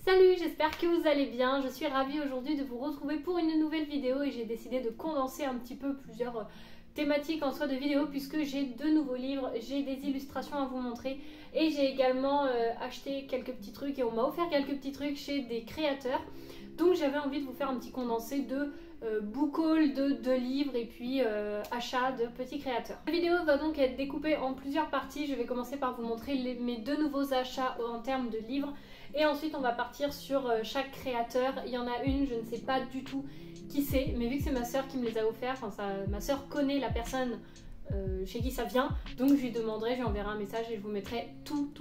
Salut, j'espère que vous allez bien. Je suis ravie aujourd'hui de vous retrouver pour une nouvelle vidéo et j'ai décidé de condenser un petit peu plusieurs thématiques en soi de vidéo puisque j'ai deux nouveaux livres, j'ai des illustrations à vous montrer et j'ai également acheté quelques petits trucs et on m'a offert quelques petits trucs chez des créateurs. Donc j'avais envie de vous faire un petit condensé de book haul de livres et puis achat de petits créateurs. La vidéo va donc être découpée en plusieurs parties. Je vais commencer par vous montrer mes deux nouveaux achats en termes de livres. Et ensuite on va partir sur chaque créateur. Il y en a une, je ne sais pas du tout qui c'est, mais vu que c'est ma soeur qui me les a offerts, ma soeur connaît la personne chez qui ça vient, donc je lui demanderai, je lui enverrai un message et je vous mettrai tout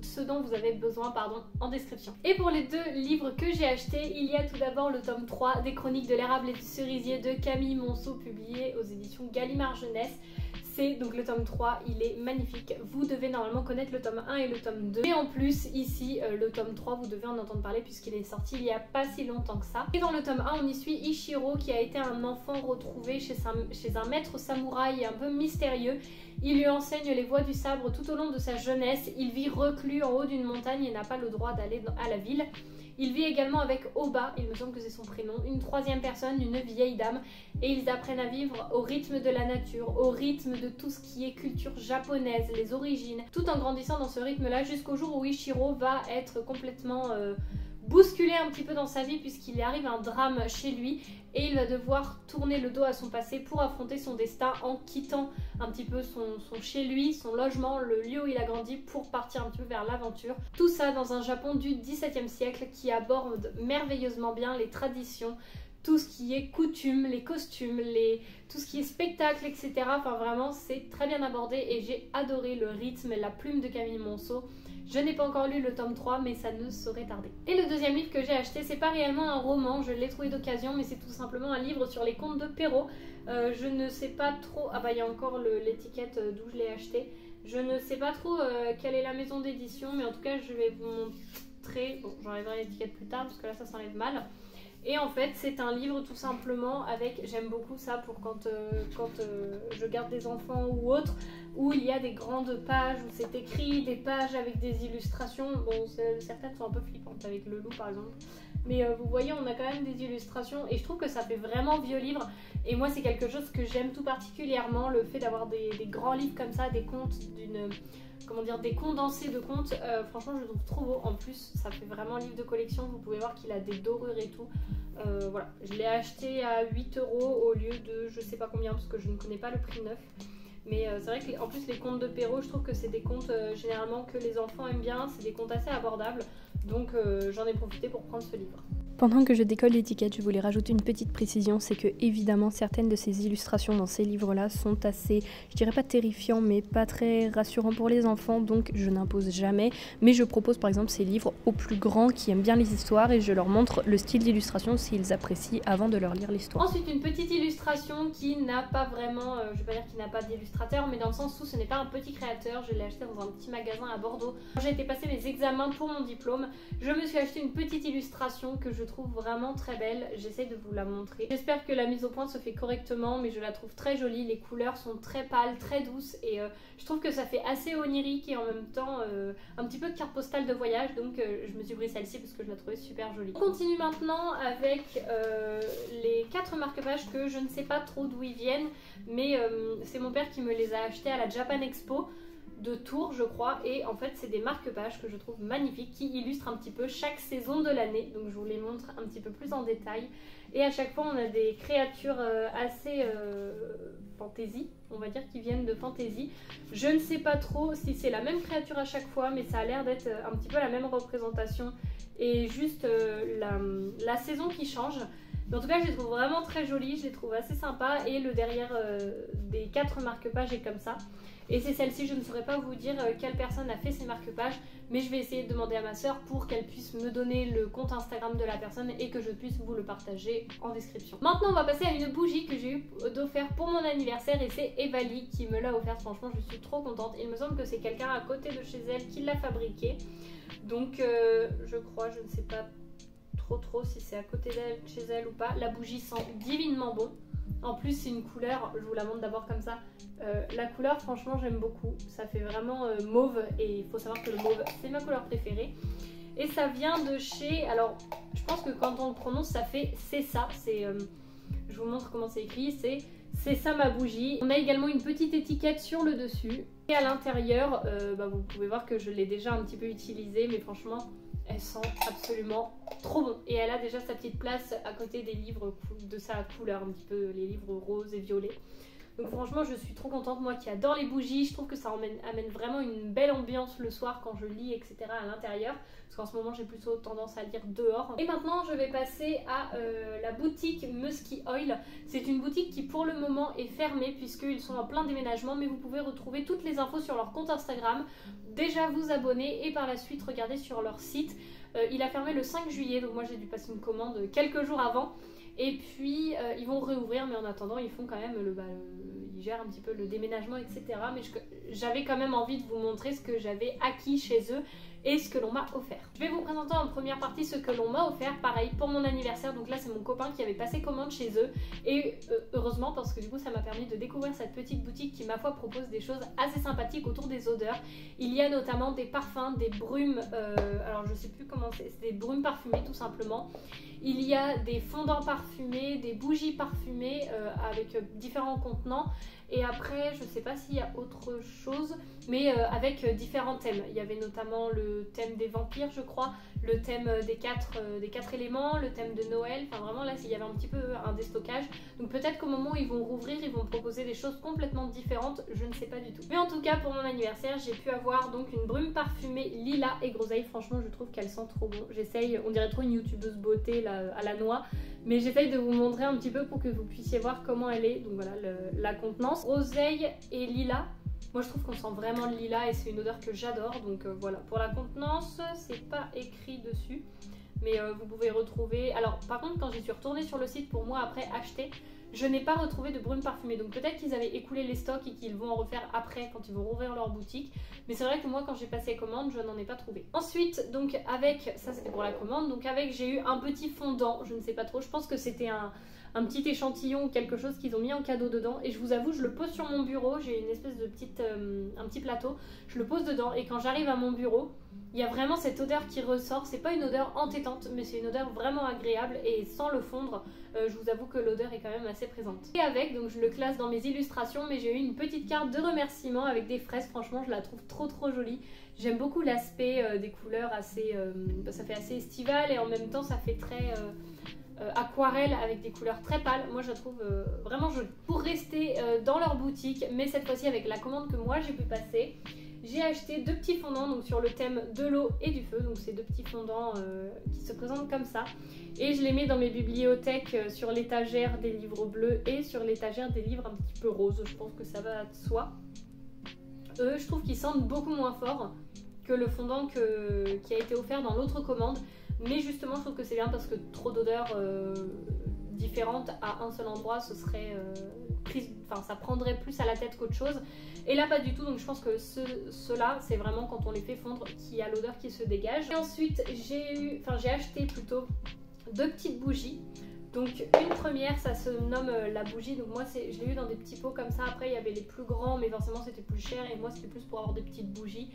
ce dont vous avez besoin en description. Et pour les deux livres que j'ai achetés, il y a tout d'abord le tome 3 des Chroniques de l'érable et du cerisier de Camille Monceau, publié aux éditions Gallimard Jeunesse. C'est donc le tome 3, il est magnifique. Vous devez normalement connaître le tome 1 et le tome 2. Et en plus, ici, le tome 3, vous devez en entendre parler puisqu'il est sorti il n'y a pas si longtemps que ça. Et dans le tome 1, on y suit Ichiro qui a été un enfant retrouvé chez un maître samouraï un peu mystérieux. Il lui enseigne les voies du sabre tout au long de sa jeunesse. Il vit reclus en haut d'une montagne et n'a pas le droit d'aller à la ville. Il vit également avec Oba, il me semble que c'est son prénom, une troisième personne, une vieille dame, et ils apprennent à vivre au rythme de la nature, au rythme de tout ce qui est culture japonaise, les origines, tout en grandissant dans ce rythme-là jusqu'au jour où Ichiro va être complètement bousculé un petit peu dans sa vie puisqu'il arrive un drame chez lui et il va devoir tourner le dos à son passé pour affronter son destin en quittant un petit peu son chez lui, son logement, le lieu où il a grandi pour partir un petit peu vers l'aventure. Tout ça dans un Japon du XVIIe siècle qui aborde merveilleusement bien les traditions, tout ce qui est coutume, les costumes, tout ce qui est spectacle, etc. Enfin vraiment c'est très bien abordé et j'ai adoré le rythme et la plume de Camille Monceau. Je n'ai pas encore lu le tome 3 mais ça ne saurait tarder. Et le deuxième livre que j'ai acheté, c'est pas réellement un roman, je l'ai trouvé d'occasion, mais c'est tout simplement un livre sur les contes de Perrault. Je ne sais pas trop, ah bah il y a encore l'étiquette d'où je l'ai acheté. Je ne sais pas trop quelle est la maison d'édition, mais en tout cas je vais vous montrer, bon j'enlèverai l'étiquette plus tard parce que là ça s'enlève mal. Et en fait c'est un livre tout simplement avec, j'aime beaucoup ça pour quand je garde des enfants ou autre, où il y a des grandes pages où c'est écrit, des pages avec des illustrations. Bon certaines sont un peu flippantes avec le loup par exemple, mais vous voyez on a quand même des illustrations et je trouve que ça fait vraiment vieux livre. Et moi c'est quelque chose que j'aime tout particulièrement, le fait d'avoir des grands livres comme ça, des contes des condensés de contes, franchement je le trouve trop beau. En plus ça fait vraiment livre de collection, vous pouvez voir qu'il a des dorures et tout. Voilà, je l'ai acheté à 8 € au lieu de je sais pas combien parce que je ne connais pas le prix neuf. Mais c'est vrai qu'en plus les contes de Perrault, je trouve que c'est des contes généralement que les enfants aiment bien, c'est des contes assez abordables. Donc j'en ai profité pour prendre ce livre. Pendant que je décolle l'étiquette, je voulais rajouter une petite précision, c'est que évidemment certaines de ces illustrations dans ces livres-là sont assez, je dirais pas terrifiants, mais pas très rassurants pour les enfants, donc je n'impose jamais. Mais je propose par exemple ces livres aux plus grands qui aiment bien les histoires et je leur montre le style d'illustration s'ils apprécient avant de leur lire l'histoire. Ensuite une petite illustration qui n'a pas vraiment, je vais pas dire qu'il n'a pas d'illustrateur, mais dans le sens où ce n'est pas un petit créateur, je l'ai acheté dans un petit magasin à Bordeaux. Quand j'ai été passer mes examens pour mon diplôme, je me suis acheté une petite illustration que je trouve vraiment très belle, j'essaie de vous la montrer. J'espère que la mise au point se fait correctement, mais je la trouve très jolie, les couleurs sont très pâles, très douces et je trouve que ça fait assez onirique et en même temps un petit peu de carte postale de voyage, donc je me suis pris celle-ci parce que je la trouvais super jolie. On continue maintenant avec les 4 marque-pages que je ne sais pas trop d'où ils viennent, mais c'est mon père qui me les a achetés à la Japan Expo de Tours je crois, et en fait c'est des marque-pages que je trouve magnifiques qui illustrent un petit peu chaque saison de l'année, donc je vous les montre un petit peu plus en détail. Et à chaque fois on a des créatures assez fantasy, on va dire, qui viennent de fantasy. Je ne sais pas trop si c'est la même créature à chaque fois, mais ça a l'air d'être un petit peu la même représentation et juste la saison qui change. Mais en tout cas je les trouve vraiment très jolies, je les trouve assez sympas et le derrière des 4 marque-pages est comme ça. Et c'est celle-ci, je ne saurais pas vous dire quelle personne a fait ces marque-pages, mais je vais essayer de demander à ma soeur pour qu'elle puisse me donner le compte Instagram de la personne et que je puisse vous le partager en description. Maintenant on va passer à une bougie que j'ai eu d'offert pour mon anniversaire et c'est Evali qui me l'a offert. Franchement je suis trop contente, il me semble que c'est quelqu'un à côté de chez elle qui l'a fabriqué. Donc je crois, je ne sais pas trop si c'est à côté d'elle, chez elle ou pas. La bougie sent divinement bon. En plus c'est une couleur, je vous la montre d'abord comme ça, la couleur franchement j'aime beaucoup, ça fait vraiment mauve et il faut savoir que le mauve c'est ma couleur préférée. Et ça vient de chez... Alors, je pense que quand on le prononce, ça fait C'est ça. Je vous montre comment c'est écrit. C'est ça ma bougie. On a également une petite étiquette sur le dessus. Et à l'intérieur, vous pouvez voir que je l'ai déjà un petit peu utilisée. Mais franchement, elle sent absolument trop bon. Et elle a déjà sa petite place à côté des livres de sa couleur. Un petit peu les livres roses et violets. Donc franchement, je suis trop contente, moi qui adore les bougies, je trouve que ça amène vraiment une belle ambiance le soir quand je lis, etc. à l'intérieur, parce qu'en ce moment j'ai plutôt tendance à lire dehors. Et maintenant je vais passer à la boutique Musky Oil. C'est une boutique qui pour le moment est fermée puisqu'ils sont en plein déménagement, mais vous pouvez retrouver toutes les infos sur leur compte Instagram, déjà vous abonner et par la suite regarder sur leur site. Il a fermé le 5 juillet, donc moi j'ai dû passer une commande quelques jours avant. Et puis ils vont réouvrir, mais en attendant ils font quand même ils gèrent un petit peu le déménagement, etc. Mais j'avais quand même envie de vous montrer ce que j'avais acquis chez eux et ce que l'on m'a offert. Je vais vous présenter en première partie ce que l'on m'a offert, pareil pour mon anniversaire. Donc là c'est mon copain qui avait passé commande chez eux et heureusement parce que du coup ça m'a permis de découvrir cette petite boutique qui ma foi propose des choses assez sympathiques autour des odeurs. Il y a notamment des parfums, des brumes, alors je sais plus comment c'est des brumes parfumées tout simplement. Il y a des fondants parfumés, des bougies parfumées avec différents contenants. Et après, je ne sais pas s'il y a autre chose, mais avec différents thèmes. Il y avait notamment le thème des vampires, je crois, le thème des quatre éléments, le thème de Noël. Enfin vraiment là, il y avait un petit peu un déstockage. Donc peut-être qu'au moment où ils vont rouvrir, ils vont proposer des choses complètement différentes. Je ne sais pas du tout. Mais en tout cas, pour mon anniversaire, j'ai pu avoir donc une brume parfumée lilas et groseille. Franchement, je trouve qu'elle sent trop bon. J'essaye, on dirait trop une youtubeuse beauté là, à la noix. Mais j'essaye de vous montrer un petit peu pour que vous puissiez voir comment elle est. Donc voilà, la contenance. Groseille et lilas. Moi je trouve qu'on sent vraiment le lilas et c'est une odeur que j'adore. Donc voilà, pour la contenance, c'est pas écrit dessus. Mais vous pouvez retrouver... Alors par contre, quand j'y suis retournée sur le site pour moi après acheter, je n'ai pas retrouvé de brume parfumée. Donc peut-être qu'ils avaient écoulé les stocks et qu'ils vont en refaire après quand ils vont rouvrir leur boutique. Mais c'est vrai que moi quand j'ai passé commande, je n'en ai pas trouvé. Ensuite, donc avec... Ça c'était pour la commande. Donc avec, j'ai eu un petit fondant. Je ne sais pas trop. Je pense que c'était un petit échantillon ou quelque chose qu'ils ont mis en cadeau dedans. Et je vous avoue, je le pose sur mon bureau. J'ai une espèce de un petit plateau. Je le pose dedans et quand j'arrive à mon bureau, il y a vraiment cette odeur qui ressort. C'est pas une odeur entêtante, mais c'est une odeur vraiment agréable. Et sans le fondre, je vous avoue que l'odeur est quand même assez présente. Et avec, donc je le classe dans mes illustrations, mais j'ai eu une petite carte de remerciement avec des fraises. Franchement, je la trouve trop jolie. J'aime beaucoup l'aspect des couleurs assez... ça fait assez estival et en même temps ça fait très... aquarelle avec des couleurs très pâles. Moi je la trouve vraiment jolie. Pour rester dans leur boutique, mais cette fois-ci avec la commande que moi j'ai pu passer, j'ai acheté deux petits fondants donc sur le thème de l'eau et du feu. Donc c'est deux petits fondants qui se présentent comme ça et je les mets dans mes bibliothèques sur l'étagère des livres bleus et sur l'étagère des livres un petit peu roses. Je pense que ça va de soi. Je trouve qu'ils sentent beaucoup moins fort que le fondant qui a été offert dans l'autre commande. Mais justement, je trouve que c'est bien parce que trop d'odeurs différentes à un seul endroit, ce serait ça prendrait plus à la tête qu'autre chose. Et là, pas du tout. Donc, je pense que ceux-là, c'est vraiment quand on les fait fondre qu'il y a l'odeur qui se dégage. Et ensuite, j'ai acheté plutôt deux petites bougies. Donc, une première, ça se nomme la bougie. Donc, moi, je l'ai eu dans des petits pots comme ça. Après, il y avait les plus grands, mais forcément, c'était plus cher. Et moi, c'était plus pour avoir des petites bougies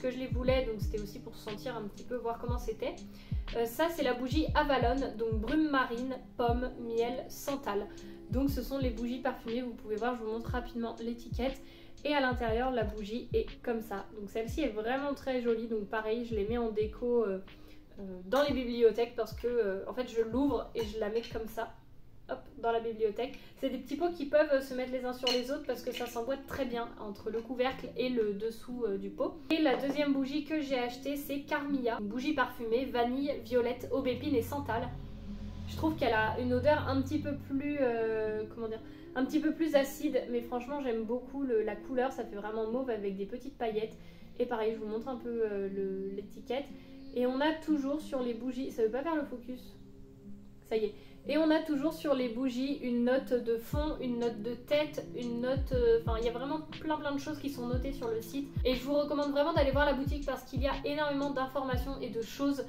que je les voulais. Donc, c'était aussi pour sentir un petit peu, voir comment c'était. Ça, c'est la bougie Avalon. Donc, brume marine, pomme, miel, santal. Donc, ce sont les bougies parfumées. Vous pouvez voir, je vous montre rapidement l'étiquette. Et à l'intérieur, la bougie est comme ça. Donc, celle-ci est vraiment très jolie. Donc, pareil, je les mets en déco... dans les bibliothèques parce que en fait je l'ouvre et je la mets comme ça, hop, dans la bibliothèque. C'est des petits pots qui peuvent se mettre les uns sur les autres parce que ça s'emboîte très bien entre le couvercle et le dessous du pot. Et la deuxième bougie que j'ai achetée, c'est Carmilla, une bougie parfumée vanille, violette, aubépine et santal. Je trouve qu'elle a une odeur un petit peu plus un petit peu plus acide, mais franchement j'aime beaucoup la couleur. Ça fait vraiment mauve avec des petites paillettes. Et pareil, je vous montre un peu l'étiquette. Et on a toujours sur les bougies, ça veut pas faire le focus, ça y est. Et on a toujours sur les bougies une note de fond, une note de tête, une note... Enfin, il y a vraiment plein de choses qui sont notées sur le site. Et je vous recommande vraiment d'aller voir la boutique parce qu'il y a énormément d'informations et de choses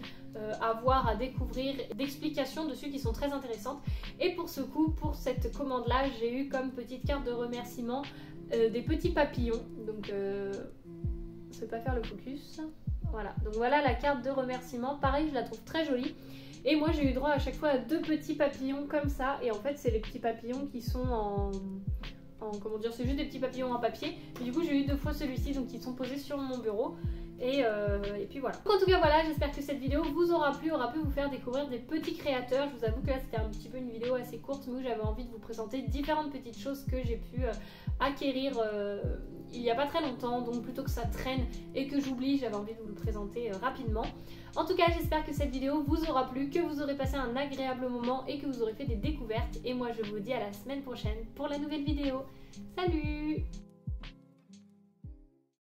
à voir, à découvrir, d'explications dessus qui sont très intéressantes. Et pour ce coup, pour cette commande-là, j'ai eu comme petite carte de remerciement des petits papillons. Donc, ça veut pas faire le focus. Voilà, donc voilà la carte de remerciement. Pareil, je la trouve très jolie. Et moi j'ai eu droit à chaque fois à 2 petits papillons comme ça. Et en fait c'est les petits papillons qui sont en comment dire, c'est juste des petits papillons en papier. Et du coup j'ai eu 2 fois celui-ci, donc ils sont posés sur mon bureau. Et puis voilà. En tout cas voilà, j'espère que cette vidéo vous aura pu vous faire découvrir des petits créateurs. Je vous avoue que là c'était un petit peu une vidéo assez courte, mais où j'avais envie de vous présenter différentes petites choses que j'ai pu acquérir il n'y a pas très longtemps. Donc plutôt que ça traîne et que j'oublie, j'avais envie de vous le présenter rapidement. En tout cas j'espère que cette vidéo vous aura plu, que vous aurez passé un agréable moment et que vous aurez fait des découvertes. Et moi je vous dis à la semaine prochaine pour la nouvelle vidéo. Salut!